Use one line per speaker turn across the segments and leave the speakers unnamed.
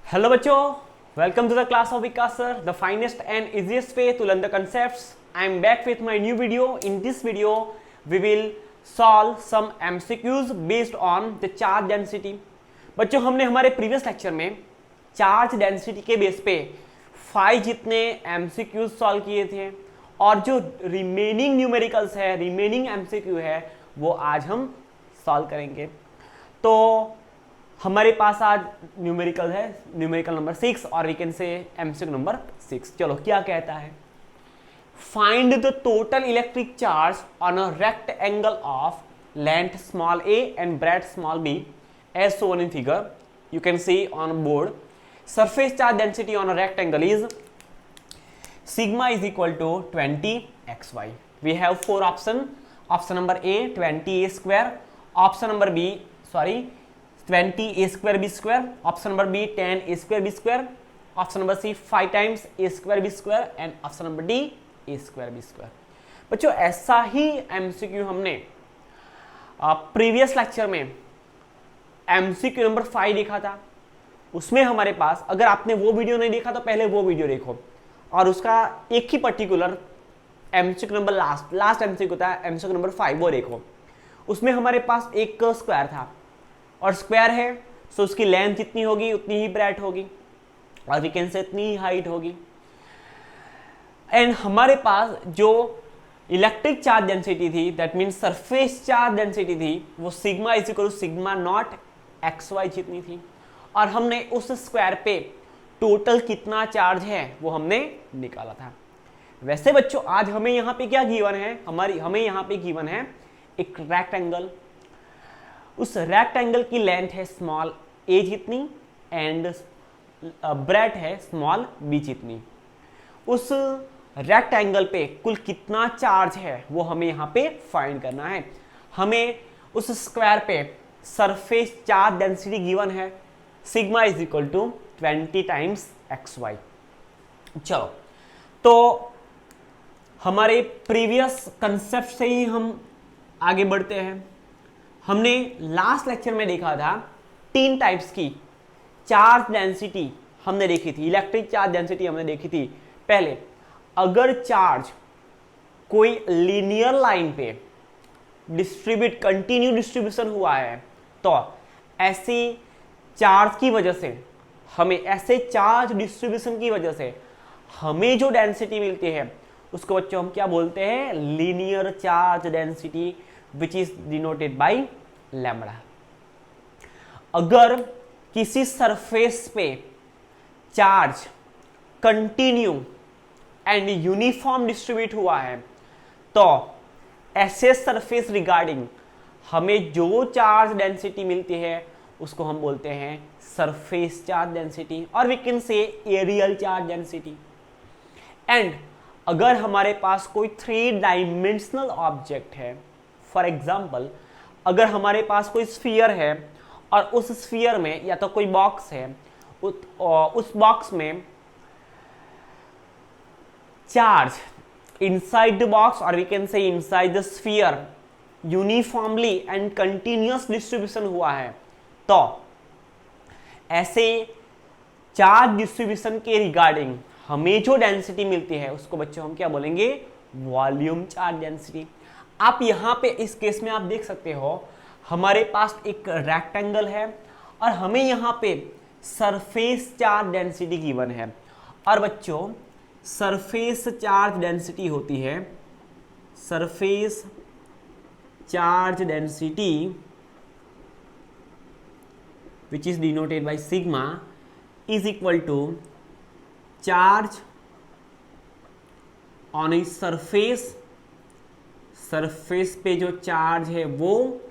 Hello बच्चों, welcome to the class of Vikas sir, the finest and easiest way to learn the concepts. I am back with my new video. In this video, we will solve some MCQs based on the charge density. बच्चों हमने हमारे previous lecture में charge density के base पे 5 जितने MCQs solve किए थे और जो रिमेनिंग न्यूमेरिकल्स है, रिमेनिंग MCQ है, वो आज हम सॉल्व करेंगे। तो हमारे पास आज न्यूमेरिकल है, न्यूमेरिकल नंबर 6 और we can say MCQ number 6। चलो क्या कहता है, find the total electric charge on a rectangle of length small a and breadth small b as shown in figure. You can see on board. Surface charge density on a rectangle is sigma is equal to 20 xy. We have 4 options. Option number A 20 a square. Option number B 20 a square b square. Option number B 10 a square b square. Option number C 5 times a square b square and option number D a square b square. बच्चों ऐसा ही MCQ हमने previous lecture में MCQ number 5 देखा था। उसमें हमारे पास, अगर आपने वो वीडियो नहीं देखा तो पहले वो वीडियो देखो और उसका एक ही particular MCQ number last MCQ था, MCQ नंबर 5, वो देखो। उसमें हमारे पास एक स्क्वायर था और स्क्वायर है तो उसकी लेंथ जितनी होगी उतनी ही ब्रेड्थ होगी और वी कैन से इतनी ही हाइट होगी। एंड हमारे पास जो इलेक्ट्रिक चार्ज डेंसिटी थी, that means surface charge density थी, वो sigma is equal to sigma not XY जितनी थी और हमने उस स्क्वायर पे टोटल कितना चार्ज है वो हमने निकाला था। वैसे बच्चों आज हमें यहाँ पे क्या गिवन है, हमें यहाँ पे गिवन है एक रेक्टेंगल। उस रेक्टेंगल की लेंथ है स्मॉल a जितनी एंड ब्रेड्थ है स्मॉल b जितनी। उस रेक्टेंगल पे कुल कितना चार्ज है वो हमें यहाँ पे फाइंड करना है। हमें उस स्क्वायर पे सरफेस चार्ज डेंसिटी गिवन है, sigma is equal to 20 times XY। चलो तो हमारे प्रीवियस कंसेप्ट से ही हम आगे बढ़ते हैं। हमने लास्ट लेक्चर में देखा था 3 टाइप्स की चार्ज डेंसिटी हमने देखी थी, इलेक्ट्रिक चार्ज डेंसिटी हमने देखी थी। पहले, अगर चार्ज कोई लीनियर लाइन पे कंटिन्यू डिस्ट्रीब्यूशन हुआ है तो ऐसी चार्ज की वजह से हमें, ऐसे चार्ज डिस्ट्रीब्यूशन की वजह से हमें जो डेंसिटी मिलती है उसको बच्चों हम क्या बोलते हैं, linear charge density, which is denoted bye lambda. अगर किसी सरफेस पे charge continue and uniform distribute हुआ है तो ऐसे सरफेस रिगार्डिंग हमें जो चार्ज डेंसिटी मिलती है उसको हम बोलते हैं सरफेस चार्ज डेंसिटी और we can say areal charge density. And अगर हमारे पास कोई 3 डायमेंशनल ऑब्जेक्ट है, फॉर एग्जांपल अगर हमारे पास कोई स्फीयर है और उस स्फीयर में या तो कोई बॉक्स है, उस बॉक्स में charge inside the box or we can say inside the sphere uniformly and continuous distribution हुआ है, तो ऐसे चार्ज डिस्ट्रीब्यूशन के रिगार्डिंग हमें जो डेंसिटी मिलती है उसको बच्चों हम क्या बोलेंगे, वॉल्यूम चार्ज डेंसिटी। आप यहाँ पे इस केस में आप देख सकते हो हमारे पास एक रेक्टेंगल है और हमें यहाँ पे सरफेस चार्ज डेंसिटी गिवन है और बच्चों सरफेस चार्ज डेंसिटी होती है, surface charge density which is denoted by sigma is equal to charge on a surface, surface पे जो चार्ज है वो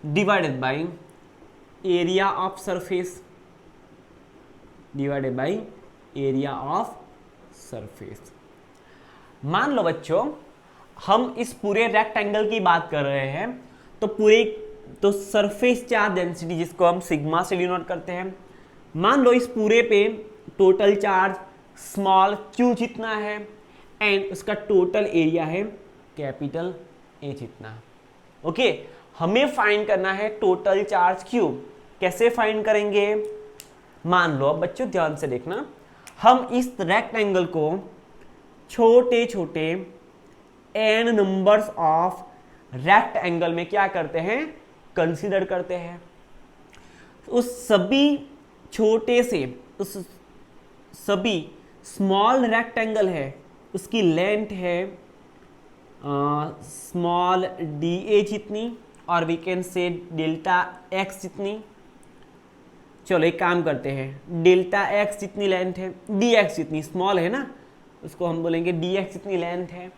divided by area of surface, divided by area of surface. मान लो बच्चों हम इस पूरे रेक्टेंगल की बात कर रहे हैं तो सरफेस चार्ज डेंसिटी जिसको हम सिग्मा से डिनोट करते हैं, मान लो इस पूरे पे टोटल चार्ज स्मॉल q जितना है एंड उसका टोटल एरिया है कैपिटल A जितना। हमें फाइंड करना है टोटल चार्ज q। कैसे फाइंड करेंगे, मान लो, अब बच्चों ध्यान से देखना, हम इस रेक्टेंगल को छोटे छोटे n नंबर्स ऑफ रेक्टेंगल में क्या करते हैं, कंसीडर करते हैं। उस सभी छोटे से, उस सभी स्मॉल रेक्टेंगल है, उसकी लेंथ है स्मॉल डी ए जितनी, और we can say delta X जितनी। चलो एक काम करते हैं, डेल्टा एक्स जितनी लेंथ है, डी एक्स जितनी, स्मॉल है ना, उसको हम बोलेंगे डी एक्स जितनी लेंथ है,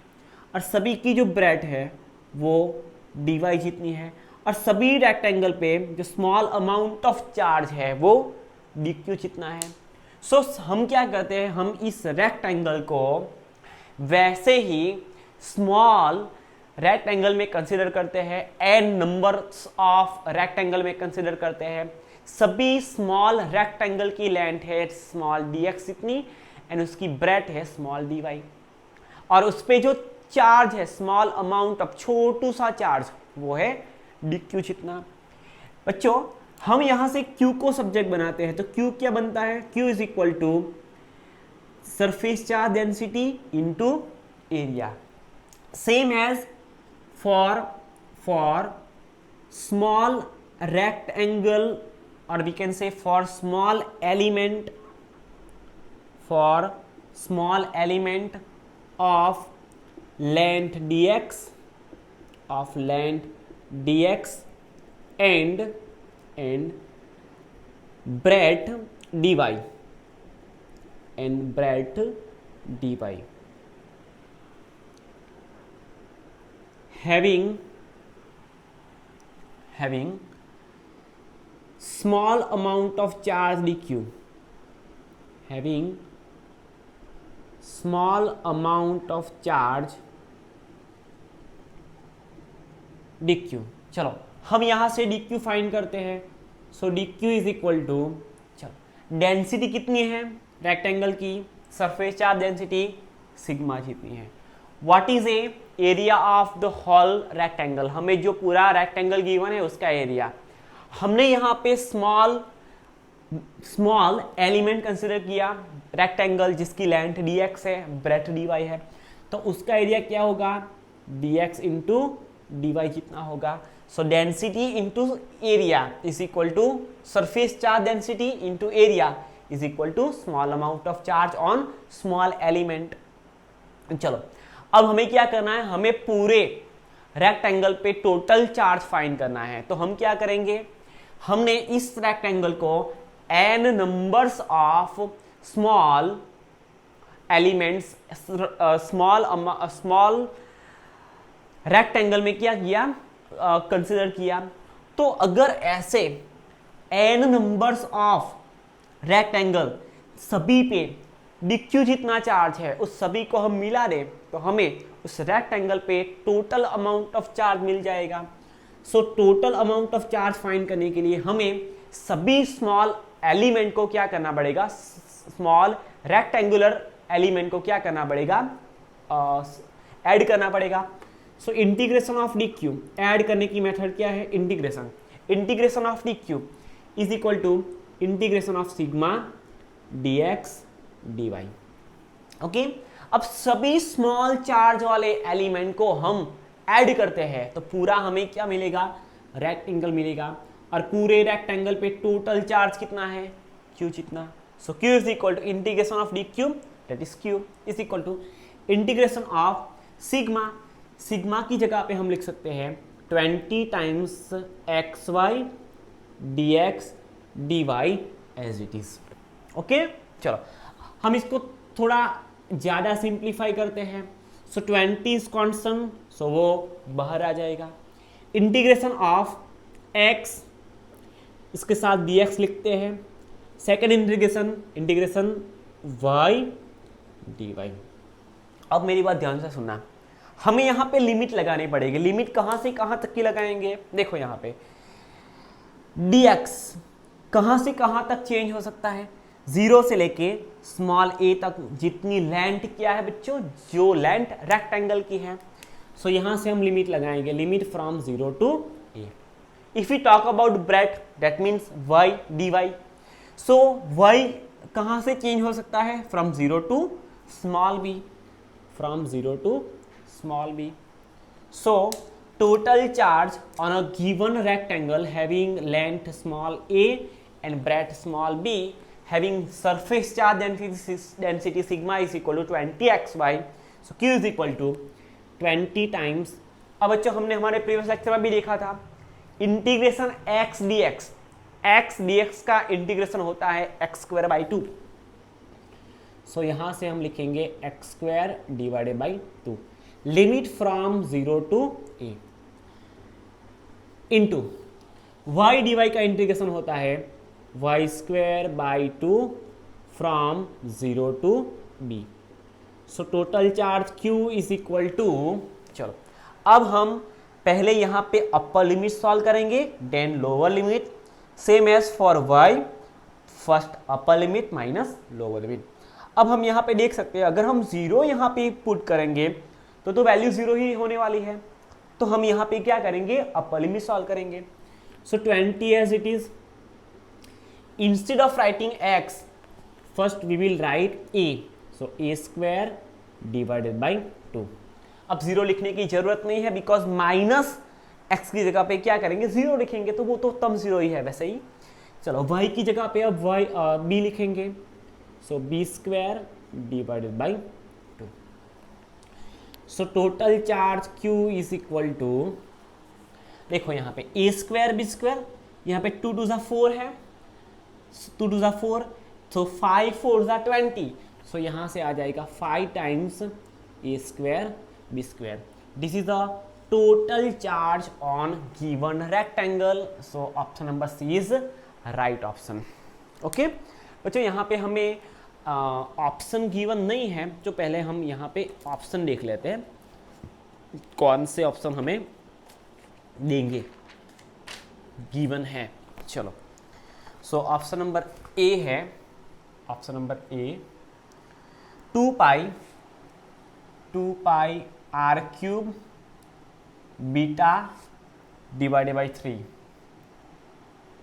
और सभी की जो ब्रेथ है वो डी वाई जितनी है, और सभी रेक्टेंगल पे जो स्मॉल अमाउंट ऑफ चार्ज है वो डी क्यू जितना है। सो हम क्या करते हैं, हम इस रेक्टेंगल को वैसे ही स्मॉल रेक्टेंगल में कंसीडर करते हैं, एन नंबर्स ऑफ रेक्टेंगल में कंसीडर करते हैं। सभी स्मॉल रेक्टेंगल की लेंथ है स्मॉल डी एक्स इतनी, एंड उसकी ब्रेथ है स्मॉल डी वाई, और उस पर जो चार्ज है स्मॉल अमाउंट ऑफ छोटू सा चार्ज वो है डी क्यू जितना। बच्चों हम यहां से Q को सब्जेक्ट बनाते हैं, तो Q क्या बनता है, Q is equal to surface charge density into area, same as for small rectangle, or we can say for small element of length dx and breadth dy having small amount of charge dq, having small amount of charge dq। चलो हम यहां से dq find करते हैं। सो dq is equal to, चलो density कितनी है rectangle की, सरफेस चार्ज डेंसिटी सिग्मा जितनी है। What is a area of the whole rectangle, हमें जो पूरा रेक्टेंगल गिवन है उसका एरिया। हमने यहाँ पे स्मॉल एलिमेंट कंसिडर किया, रेक्टेंगल जिसकी लेंथ dx है, ब्रेथ dy है, तो उसका एरिया क्या होगा, dx इंटू dy जितना होगा। So density into area is equal to surface charge density into area is equal to small amount of charge on small element. चलो अब हमें क्या करना है, हमें पूरे रेक्टेंगल पे टोटल चार्ज फाइंड करना है। तो हम क्या करेंगे, हमने इस रेक्टेंगल को n numbers of small elements, small rectangle में क्या किया, कंसिडर किया। तो अगर ऐसे n नंबर्स ऑफ रेक्टेंगल सभी पे dq जितना चार्ज है उस सभी को हम मिला दें, तो हमें उस रेक्टेंगल पे टोटल अमाउंट ऑफ चार्ज मिल जाएगा। So total amount of charge find करने के लिए हमें सभी स्मॉल एलिमेंट को क्या करना पड़ेगा, स्मॉल रेक्टेंगुलर एलिमेंट को क्या करना पड़ेगा, ऐड करना पड़ेगा। So integration of D Q, add करने की मेथड क्या है, integration of D Q is equal to integration of sigma D X D Y. Okay, अब सभी स्मॉल चार्ज वाले एलिमेंट को हम ऐड करते हैं तो पूरा हमें क्या मिलेगा, रेक्टेंगल मिलेगा, और पूरे रेक्टेंगल पे टोटल चार्ज कितना है, Q जितना। So Q is equal to integration of D Q, that is Q is equal to integration of sigma, sigma की जगह पे हम लिख सकते हैं 20 times X Y D X D Y as it is. Okay, चलो हम इसको थोड़ा ज़्यादा सिंप्लीफाई करते हैं। सो 20 इज कॉन्स्टेंट, सो वो बाहर आ जाएगा। इंटीग्रेशन ऑफ x, इसके साथ dx लिखते हैं। Second integration y dy। अब मेरी बात ध्यान से सुनना, हमें यहाँ पे लिमिट लगानी पड़ेगी। लिमिट कहाँ से कहाँ तक की लगाएंगे, देखो यहाँ पे dx कहाँ से कहाँ तक चेंज हो सकता है, 0 से लेके स्मॉल a तक जितनी लेंथ क्या है बच्चों, जो लेंथ रेक्टेंगल की है। सो यहाँ से हम लिमिट लगाएंगे, limit from 0 to a। If you talk about breath that means y dy, so y कहाँ से चेंज हो सकता है? From 0 to small b, from 0 to small b. So total charge on a given rectangle having length small a and breadth small b having surface charge density sigma is equal to 20xy. So q is equal to 20 times. अब बच्चों हमने हमारे previous lecture में भी देखा था integration x dx का integration होता है एक्स स्क्वायर बाई 2. सो यहां से हम लिखेंगे X square divided by 2. Limit from 0 to a into Y D Y का इंटीग्रेशन होता है Y square by 2 from 0 to b. So total charge q is equal to, चलो अब हम पहले यहां पे अपर लिमिट सॉल्व करेंगे, then lower limit, same as for y, first upper limit minus lower limit. अब हम यहां पे देख सकते हैं अगर हम 0 यहां पे पुट करेंगे तो वैल्यू 0 ही होने वाली है. तो हम यहां पे क्या करेंगे? अपर लिमिट सॉल्व करेंगे. So 20 as it is, instead of writing x, first we will write a. So a square divided by 2. अब 0 लिखने की जरूरत नहीं है बिकॉज माइनस x की जगह पे क्या करेंगे? 0 लिखेंगे, तो वो तो तब 0 ही है वैसे ही. चलो y की जगह पे अब b लिखेंगे. So b square divided by 2. So total charge q is equal to, देखो यहाँ पे a स्क्वायर b स्क्वायर, यहाँ पे 2 टू 4 है, 2 टू 4, तो 5 4 20. सो यहाँ से आ जाएगा 5 times a square b square. This is the total charge on given rectangle. So option number C is right option. Okay बच्चों, यहाँ पे हमें ऑप्शन गिवन नहीं है, जो पहले हम यहाँ पे ऑप्शन देख लेते हैं कौन से ऑप्शन हमें देंगे, गिवन है. चलो, सो ऑप्शन नंबर ए है, option number A 2 pi R cube beta divided by 3.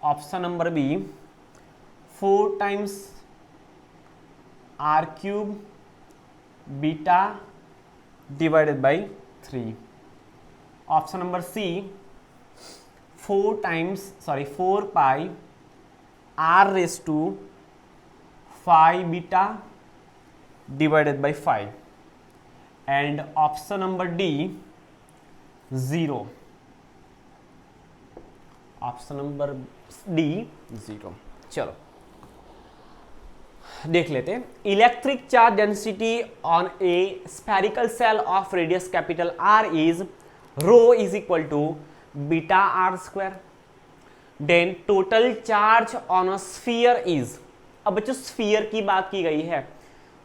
Option number B 4 times R cube beta divided by 3. Option number C 4 pi R raise to 5 beta divided by 5. And option number D 0. Option number D 0. चलो देख लेते हैं. Electric charge density on a spherical shell of radius capital R is rho is equal to beta R square. Then total charge on a sphere is, अब बच्चों sphere की बात की गई है.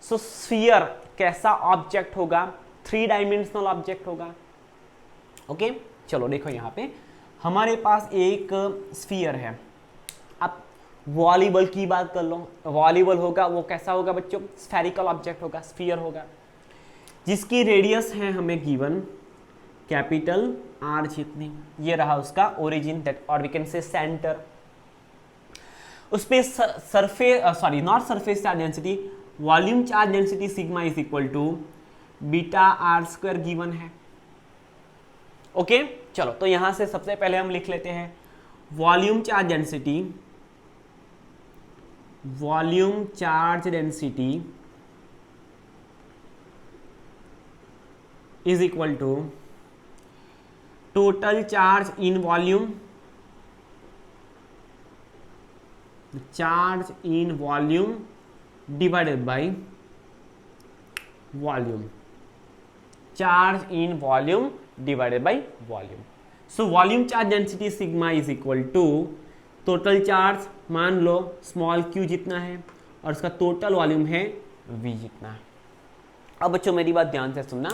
सो स्फीयर कैसा ऑब्जेक्ट होगा? 3 डायमेंशनल ऑब्जेक्ट होगा. ओके चलो देखो यहाँ पे हमारे पास एक स्फीयर है. अब वॉलीबॉल की बात कर लो, वॉलीबॉल होगा, वो कैसा होगा बच्चों? स्फेरिकल ऑब्जेक्ट होगा, स्फीयर होगा, जिसकी रेडियस है हमें गिवन कैपिटल R जितनी. ये रहा उसका ओरिजिन, दैट और वी कैन से सेंटर. उस पे surface not surface charge density, volume charge density sigma is equal to beta R square given है. ओके चलो, तो यहां से सबसे पहले हम लिख लेते हैं volume charge density is equal to total charge in volume, charge in volume divided by volume, charge in volume divided by volume. So volume charge density sigma is equal to total charge, मान लो small q जितना है और उसका total volume है v जितना है. अब बच्चों मेरी बात ध्यान से सुनना.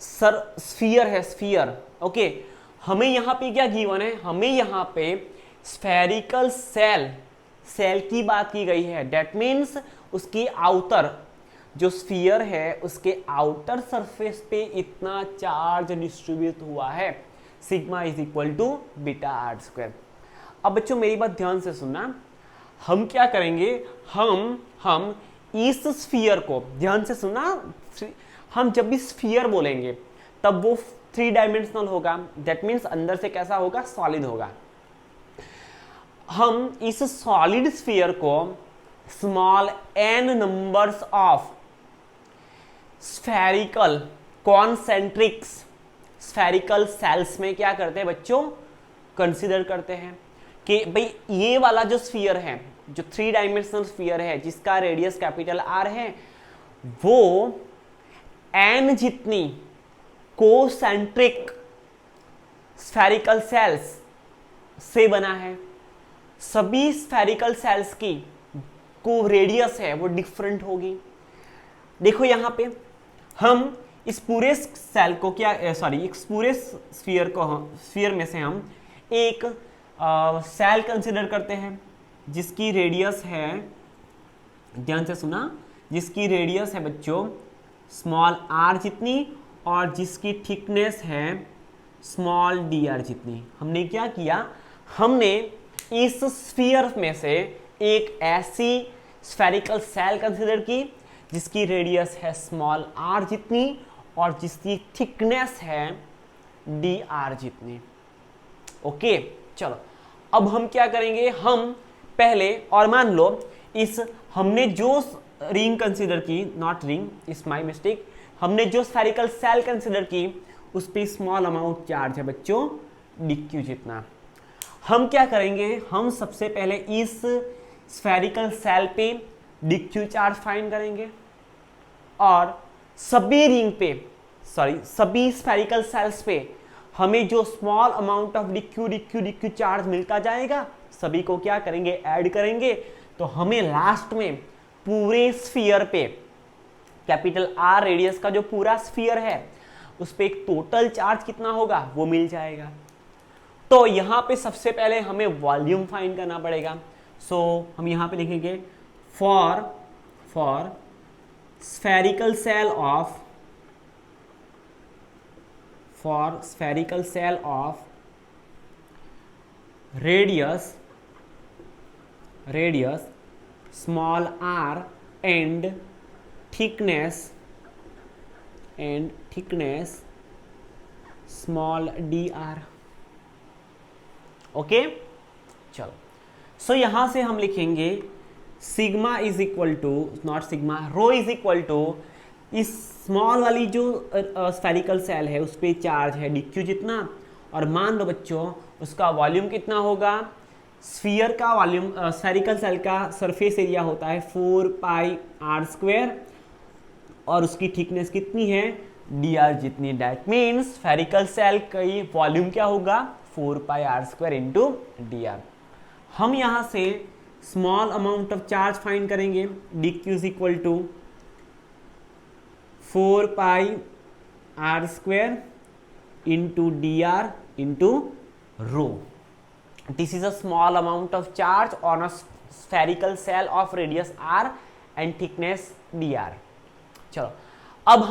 सर स्फीयर है, स्फीयर. ओके हमें यहाँ पे क्या गिवन है? हमें यहाँ पे स्फेरिकल सेल की बात की गई है. दैट मीन्स उसकी आउटर जो स्फीयर है उसके आउटर सरफेस पे इतना चार्ज डिस्ट्रीब्यूट हुआ है. Sigma is equal to beta R square. अब बच्चों मेरी बात ध्यान से सुनना. हम क्या करेंगे, हम इस स्फीयर को ध्यान से सुना, हम जब भी स्फीयर बोलेंगे तब वो 3 डायमेंशनल होगा, दैट मीन्स अंदर से कैसा होगा, सॉलिड होगा। हम इस सॉलिड स्फीयर को small n numbers of spherical concentrics spherical shells में क्या करते हैं बच्चों, कंसीडर करते हैं कि भाई ये वाला जो स्फीयर है, जो 3 डायमेंशनल स्फीयर है जिसका रेडियस कैपिटल R है, वो n जितनी कोसेंट्रिक स्फेरिकल सेल्स से बना है। सभी स्फेरिकल सेल्स की को रेडियस है वो डिफरेंट होगी। देखो यहां पे हम इस पूरे सेल को क्या इस पूरे स्फीयर में से हम एक सेल कंसिडर करते हैं जिसकी रेडियस है, ध्यान से सुना, जिसकी रेडियस है बच्चों स्मॉल r जितनी और जिसकी थिकनेस है स्मॉल dr जितनी। हमने क्या किया, हमने इस स्फीयर में से एक ऐसी स्फेरिकल सेल कंसिडर की जिसकी रेडियस है स्मॉल r जितनी और जिसकी थिकनेस है dr जितनी। ओके, चलो अब हम क्या करेंगे, हम पहले, और मान लो इस हमने जो रिंग कंसिडर की, not ring, is my mistake, हमने जो स्फेरिकल सेल कंसिडर की उस पे स्मॉल अमाउंट चार्ज है बच्चों dq जितना। हम क्या करेंगे, हम सबसे पहले इस स्फेरिकल सेल पे dq चार्ज फाइंड करेंगे और सभी रिंग पे सभी स्फेरिकल सेल्स पे हमें जो small amount of dq charge मिलता जाएगा सभी को क्या करेंगे, ऐड करेंगे, तो हमें लास्ट में पूरे स्फीयर पे कैपिटल R रेडियस का जो पूरा स्फीयर है उस पे एक टोटल चार्ज कितना होगा वो मिल जाएगा। तो यहां पे सबसे पहले हमें वॉल्यूम फाइंड करना पड़ेगा। सो हम यहां पे लिखेंगे for spherical shell of radius small r and thickness small dr। Okay, चलो, सो यहां से हम लिखेंगे sigma is equal to, not sigma, rho is equal to इस स्मॉल वाली जो स्फेरिकल सेल है उस पर चार्ज है dq जितना, और मान लो बच्चों उसका वॉल्यूम कितना होगा, स्फीयर का वॉल्यूम, स्फेरिकल सेल का सरफेस एरिया होता है 4πr² और उसकी थिकनेस कितनी है dr जितनी। दैट मीन्स स्फेरिकल सेल का वॉल्यूम क्या होगा 4πr² इंटू dr। हम यहां से small amount of charge find करेंगे, dq is equal to 4πr² into dr into rho. This is a small amount of charge on a spherical cell of radius r and thickness dr। चलो अब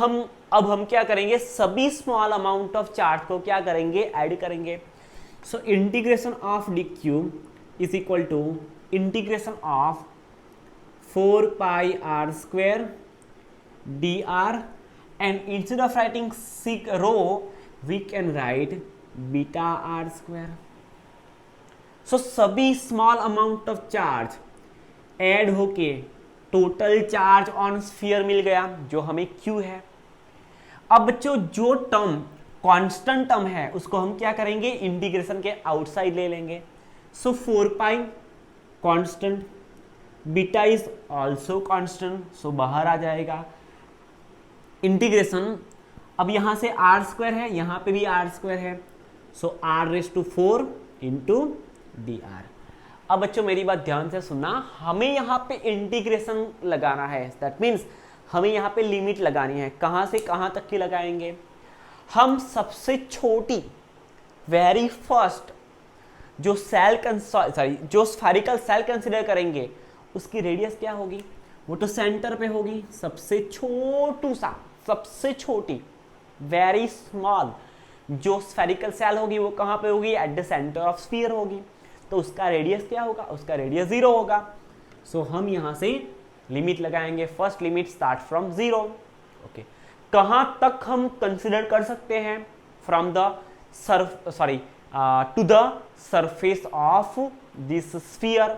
हम क्या करेंगे, सभी small amount of charge को क्या करेंगे, ऐड करेंगे। So integration of dq is equal to integration of 4πr² dr and instead of writing sig rho we can write beta r²। सो सभी small amount of charge add होके total charge on sphere मिल गया जो हमें Q है। अब बच्चों जो term constant term है उसको हम क्या करेंगे, इंटीग्रेशन के आउटसाइड ले लेंगे। So 4π constant, beta is also constant, so बाहर आ जाएगा। इंटीग्रेशन अब यहां से r² है, यहां पे भी r² है, सो r⁴ इंटू dr। अब बच्चों मेरी बात ध्यान से सुनना, हमें यहाँ पे इंटीग्रेशन लगाना है, दैट मीन्स हमें यहाँ पे लिमिट लगानी है। कहाँ से कहाँ तक की लगाएंगे, हम सबसे छोटी वेरी फर्स्ट जो जो स्फेरिकल सेल कंसिडर करेंगे उसकी रेडियस क्या होगी, वो तो सेंटर पे होगी। सबसे छोटी वेरी स्मॉल जो स्फेरिकल सेल होगी वो कहाँ पे होगी, at the centre of sphere होगी, तो उसका रेडियस क्या होगा, उसका रेडियस 0 होगा। सो हम यहाँ से लिमिट लगाएंगे, first limit start from 0। Okay, कहाँ तक हम कंसिडर कर सकते हैं? From the two the surface of this sphere.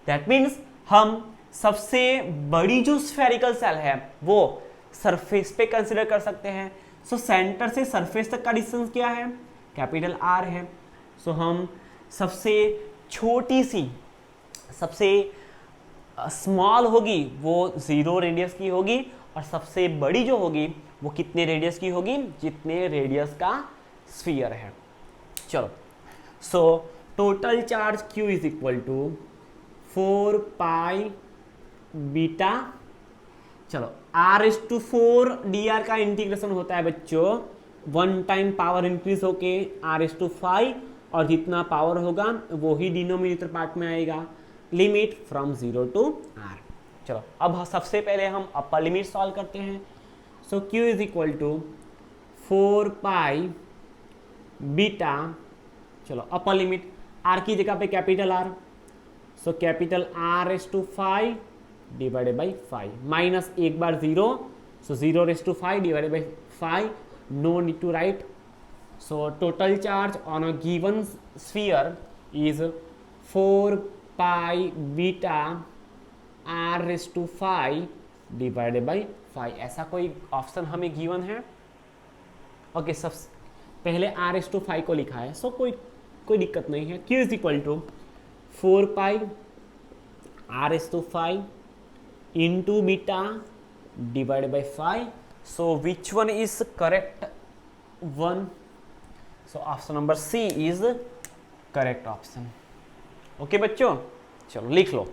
That means हम सबसे बड़ी जो स्फेरिकल सेल है वो सरफेस पे कंसिडर कर सकते हैं। सो सेंटर से सरफेस तक का डिस्टेंस क्या है? कैपिटल R है। सो हम सबसे छोटी सी, सबसे स्मॉल होगी वो 0 रेडियस की होगी, और सबसे बड़ी जो होगी वो कितने रेडियस की होगी? जितने रेडियस का स्फीयर है। चलो, so total charge Q is equal to 4 pi beta, चलो r/4 dr का इंटीग्रेशन होता है बच्चों 1 टाइम पावर इंक्रीज होके r/5, और जितना पावर होगा वो ही डिनोमिनेटर पार्ट में आएगा। Limit from 0 to r। चलो अब सबसे पहले हम अपर लिमिट सॉल्व करते हैं। So Q is equal to 4 pi beta, चलो अपर लिमिट r की जगह पे capital R, so capital r/5 divided by 5, minus एक बार 0, so 0/5 divided by 5, no need to write. So total charge on a given sphere is 4 pi beta r/5 divided by 5। ऐसा कोई option हमें given है? Okay, सब पहले r/5 को लिखा है, सो कोई दिक्कत नहीं है। Q is equal to 4 pi r/5 into beta divided by 5. So which one is correct one? So option number C is correct option. Okay बच्चों, चलो लिख लो।